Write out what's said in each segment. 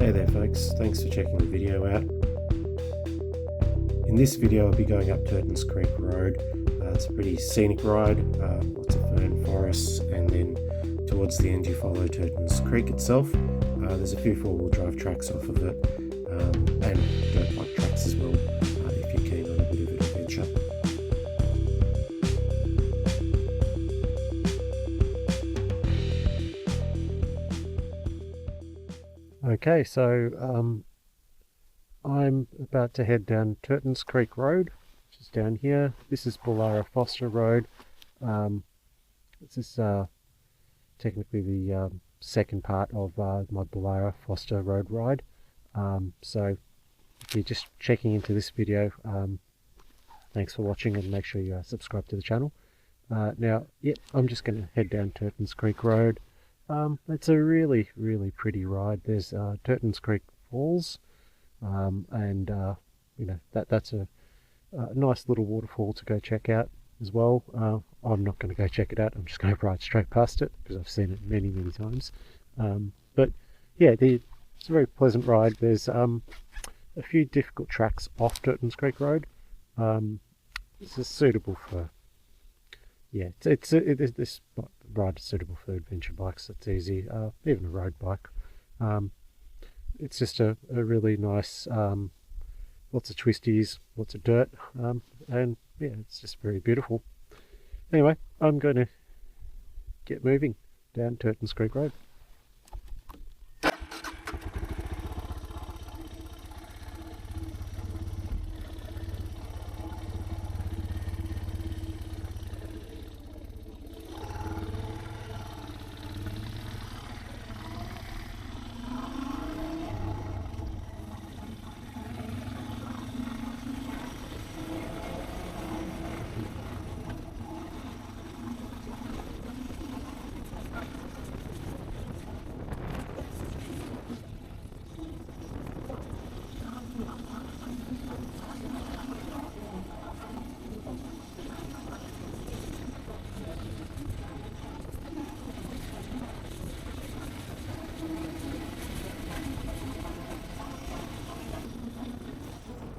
Hey there folks, thanks for checking the video out. In this video I'll be going up Turtons Creek Road. It's a pretty scenic ride, lots of fern forests, and then towards the end you follow Turtons Creek itself. There's a few four-wheel drive tracks off of it, and dirt bike tracks as well, if you're keen on a bit of an adventure. Okay, so I'm about to head down Turtons Creek Road, which is down here. This is Boolarra-Foster Road. This is technically the second part of my Boolarra-Foster Road ride. So if you're just checking into this video, thanks for watching, and make sure you subscribe to the channel. Now, I'm just going to head down Turtons Creek Road. It's a really pretty ride. There's Turtons Creek Falls, and you know, that's a nice little waterfall to go check out as well. I'm not going to go check it out, I'm just going to ride straight past it because I've seen it many times. But yeah, it's a very pleasant ride. There's a few difficult tracks off Turtons Creek Road. This is suitable for, yeah, this ride is suitable for adventure bikes. It's easy, even a road bike. It's just a really nice, lots of twisties, lots of dirt, and yeah, it's just very beautiful. Anyway, I'm going to get moving down Turtons Creek Road.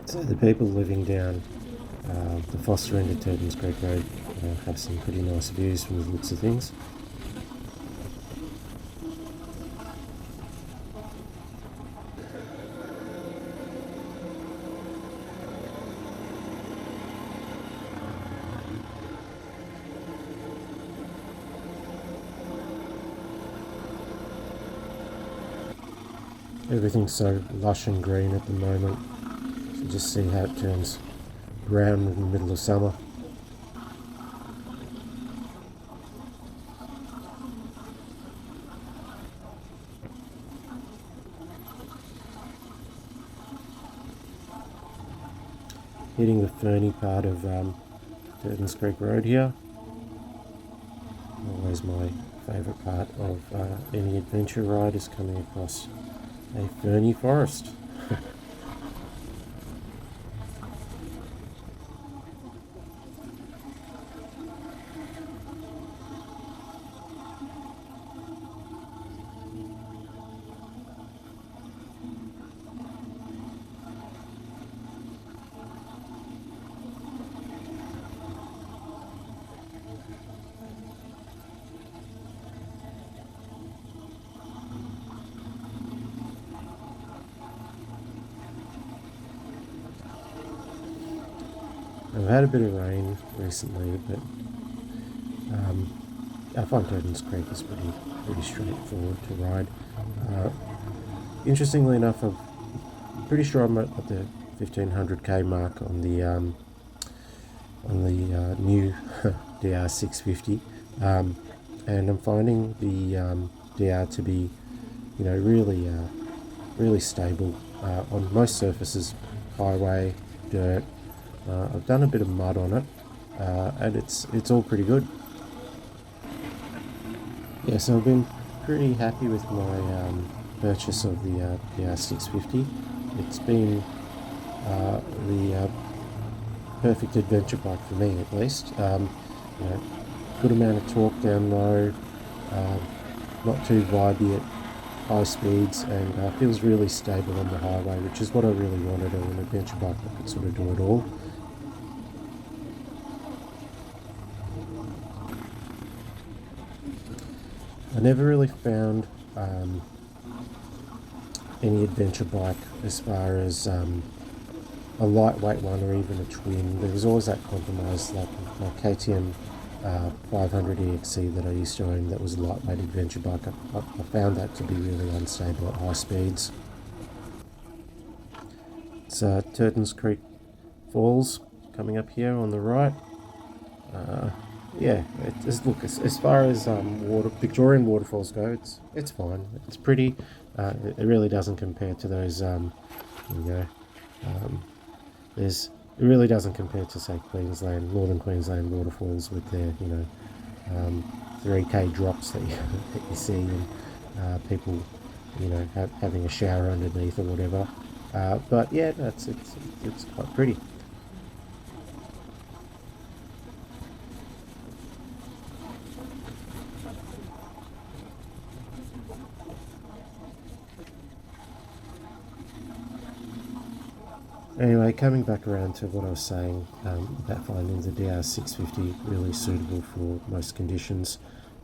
So the people living down the Foster end of Turtons Creek Road have some pretty nice views from the looks of things. Everything's so lush and green at the moment. You just see how it turns brown in the middle of summer. Hitting the ferny part of Turtons Creek Road here. Always my favourite part of any adventure ride is coming across a ferny forest. I've had a bit of rain recently, but I find Turtons Creek is pretty straightforward to ride. Interestingly enough, I'm pretty sure I'm at the 1500k mark on the new DR650, and I'm finding the DR to be, you know, really stable on most surfaces, highway, dirt. I've done a bit of mud on it, and it's all pretty good. Yeah, so I've been pretty happy with my purchase of the DR650. It's been the perfect adventure bike for me, at least. You know, good amount of torque down low, not too vibey high speeds, and feels really stable on the highway, which is what I really wanted, an adventure bike that could sort of do it all. I never really found any adventure bike as far as a lightweight one or even a twin. There was always that compromise, like my KTM 500 EXC that I used to own, that was a lightweight adventure bike. I found that to be really unstable at high speeds. It's Turtons Creek Falls coming up here on the right. Yeah, look, as far as Victorian waterfalls go, it's fine. It's pretty. It really doesn't compare to those. It really doesn't compare to, say, Northern Queensland waterfalls with their 3K drops that you see, and people having a shower underneath or whatever. But yeah, it's quite pretty. Anyway, coming back around to what I was saying about finding the DR650 really suitable for most conditions.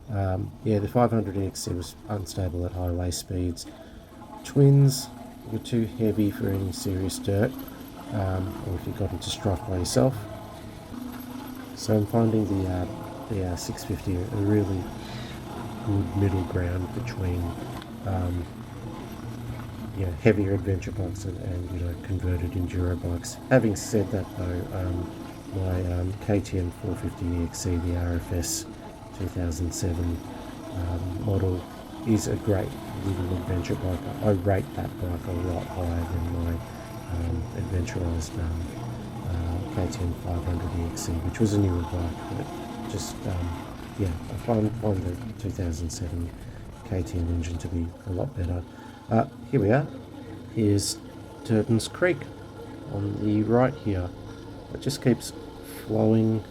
Yeah, the 500 EXC was unstable at highway speeds. Twins were too heavy for any serious dirt, or if you got into strife by yourself. So I'm finding the 650 a really good middle ground between heavier adventure bikes and converted enduro bikes. Having said that though, my KTM 450 EXC, the RFS 2007 model, is a great little adventure bike. I rate that bike a lot higher than my adventurized KTM 500 EXC, which was a newer bike, but just I find the 2007 KTM engine to be a lot better. Here we are. Here's Turtons Creek on the right here. It just keeps flowing.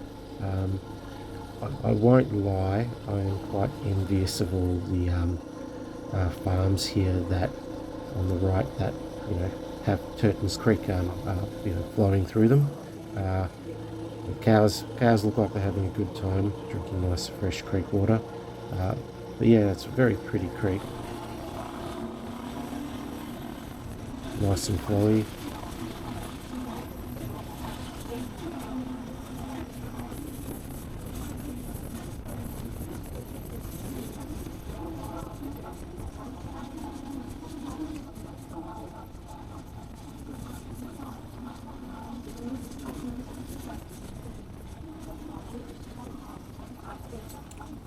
I won't lie, I am quite envious of all the farms here that on the right that have Turtons Creek flowing through them. The cows look like they're having a good time drinking nice fresh creek water. But yeah, it's a very pretty creek. Nice and flowy.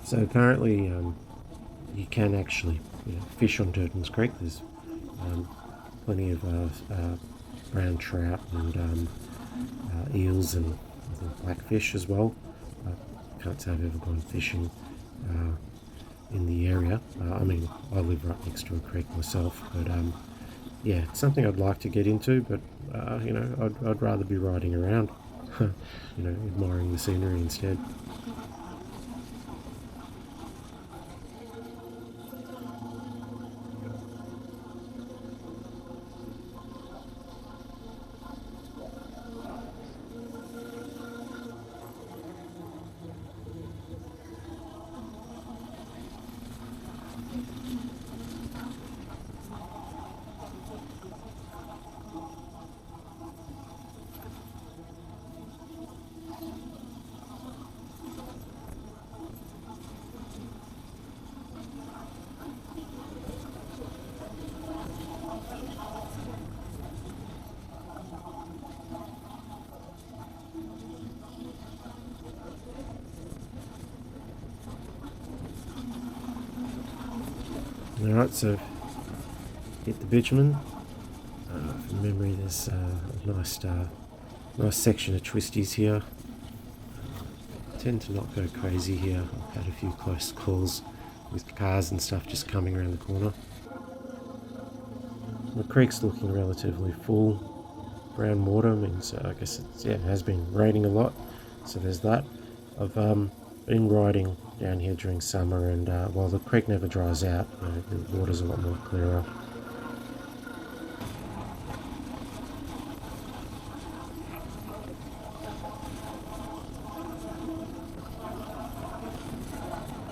So apparently you can actually fish on Turtons Creek. There's plenty of brown trout and eels and I think blackfish as well. Can't say I've ever gone fishing in the area. I mean, I live right next to a creek myself, but yeah, it's something I'd like to get into, but I'd rather be riding around, admiring the scenery instead. Alright, so hit the Bitumen. From memory, there's a nice section of Twisties here. Tend to not go crazy here. I've had a few close calls with cars and stuff just coming around the corner. The creek's looking relatively full. Brown water means I guess it has been raining a lot, so there's that. I've been riding down here during summer, and while the creek never dries out, the water's a lot more clearer.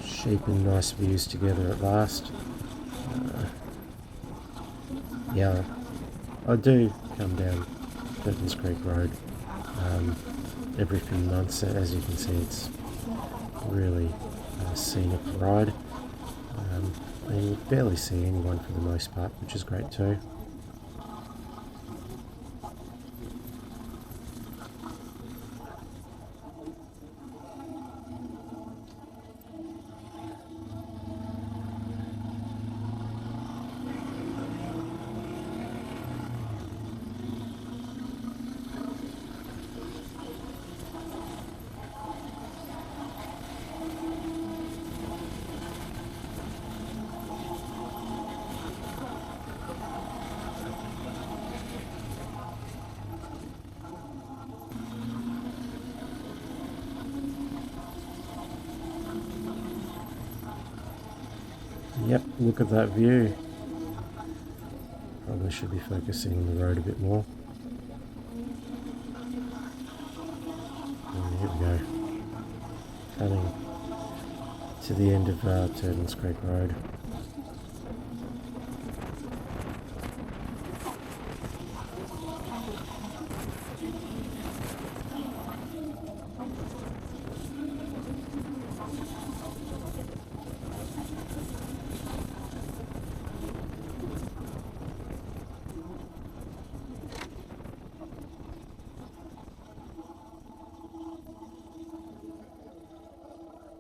Sheep and nice views together at last. Yeah, I do come down Turtons Creek Road every few months. As you can see, it's really a scenic ride, and you barely see anyone for the most part, which is great too. Yep, look at that view. Probably should be focusing on the road a bit more. And here we go. Coming to the end of Turtons Creek Road.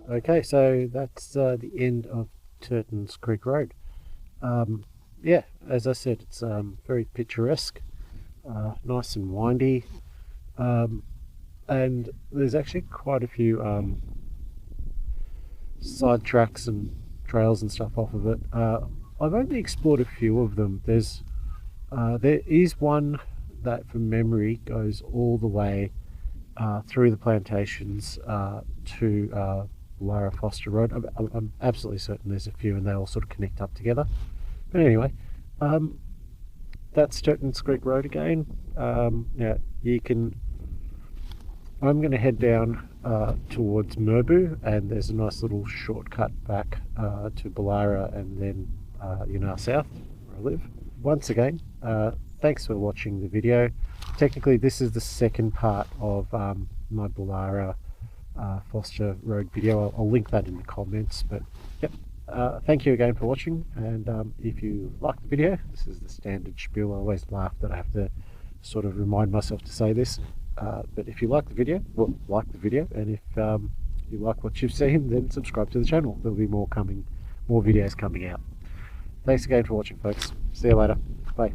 Okay, so that's the end of Turtons Creek Road. Yeah, as I said, it's very picturesque, nice and windy, and there's actually quite a few side tracks and trails and stuff off of it. I've only explored a few of them. There is one that, from memory, goes all the way through the plantations to Boolarra-Foster Road. I'm absolutely certain there's a few, and they all sort of connect up together. But anyway, that's Turtons Creek Road again. Yeah, you can. I'm going to head down towards Merbau, and there's a nice little shortcut back to Boolarra, and then south where I live. Once again, thanks for watching the video. Technically, this is the second part of my Boolarra Foster Road video. I'll link that in the comments. But yep, thank you again for watching, and if you like the video, this is the standard spiel. I always laugh that I have to sort of remind myself to say this, but if you like the video, well, like the video, and if you like what you've seen, then subscribe to the channel. There'll be more videos coming out. Thanks again for watching, folks. See you later. Bye.